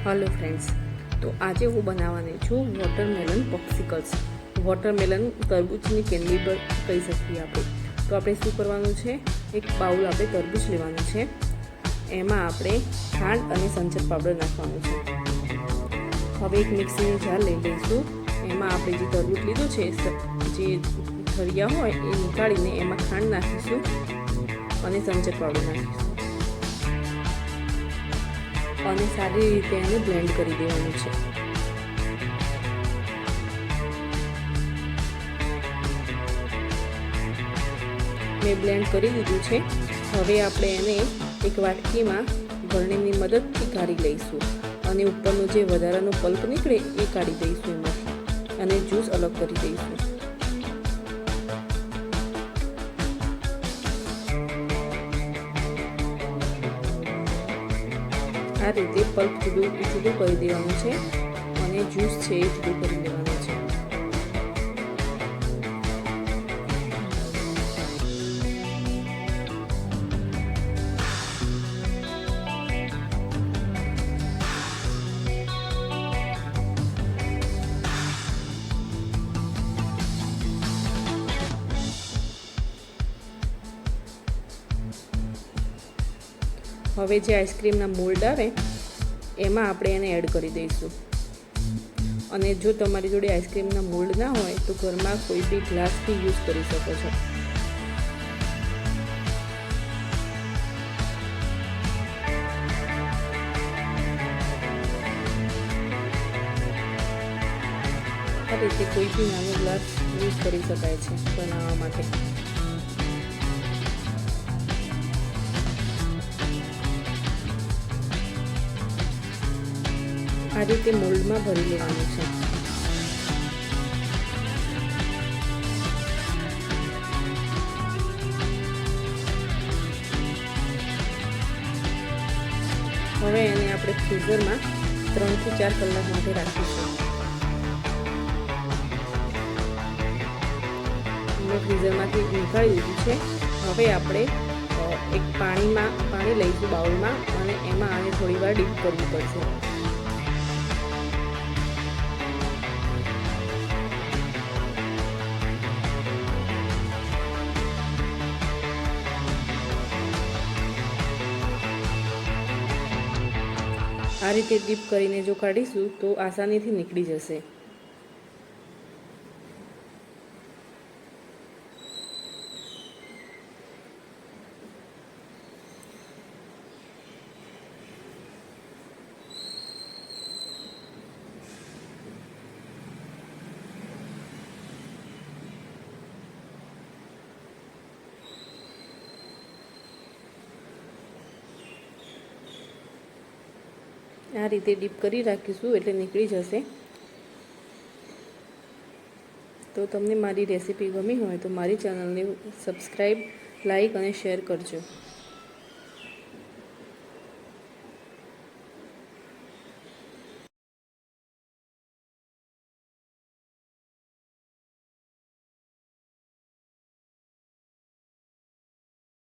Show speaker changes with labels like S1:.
S1: Hello friends, तो आज હું બનાવવાની છું વોટરમેલન પોપ્સિકલ્સ। વોટરમેલન તરબૂચની કેન્ડી પર કહી શકીએ આપણે। તો આપણે શું કરવાનું છે, એક બાઉલ આપણે તરબૂચ લેવાનું છે, એમાં આપણે ખાંડ અને સંચર પાવડર નાખવાનું છે। હવે એક મિક્સીની જાર લઈ લઈશું, એમાં આપણે જે તરબૂચ લીધું છે જે ઠળિયા હોય એ નીકાળીને એમાં ખાંડ નાખીશું અને સંચર પાવડર નાખીશું અને સારી રીતે એને બ્લેન્ડ કરી દેવાનું છે। મેં બ્લેન્ડ કરી દીધું છે। હવે આપણે એને એક વાટકીમાં ગળણીની મદદથી કાઢી લઈશું અને ઉપરનો જે વધારાનો પલ્પ નીકળે એ કાઢી દઈશું એમાંથી અને જ્યુસ અલગ કરી દઈશું। આ રીતે પલ્પ જુદું કરી દેવાનું છે અને જ્યુસ છે એ જુદું કરી લેવાનું છે। હવે જે આઈસ્ક્રીમના મોલ્ડ આવે એમાં આપણે એને એડ કરી દઈશું અને જો તમારી જોડે આઈસ્ક્રીમના મોલ્ડ ના હોય તો ઘરમાં કોઈ બી ગ્લાસથી યુઝ કરી શકો છો। આ રીતે કોઈ બી નાનો ગ્લાસ યુઝ કરી શકાય છે બનાવવા માટે। આ રીતે મોલ્ડમાં ભરી લેવાનું છે। હવે એને આપણે ફ્રીઝરમાં 3 થી 4 કલાક માટે રાખીશું। મેં ફ્રીઝરમાંથી નીકાળી દીધું છે। હવે આપણે એક પાણી લઈશું બાઉલમાં અને એમાં આને થોડી વાર ડીપ કરવું પડશે। આ રીતે ડીપ કરીને જો કાઢીશું તો આસાનીથી નીકળી જશે। આ રીતે ડીપ કરી રાખીશું એટલે નીકળી જશે। તો તમને મારી રેસીપી ગમી હોય તો મારી ચેનલને સબસ્ક્રાઈબ, લાઈક અને શેર કરજો।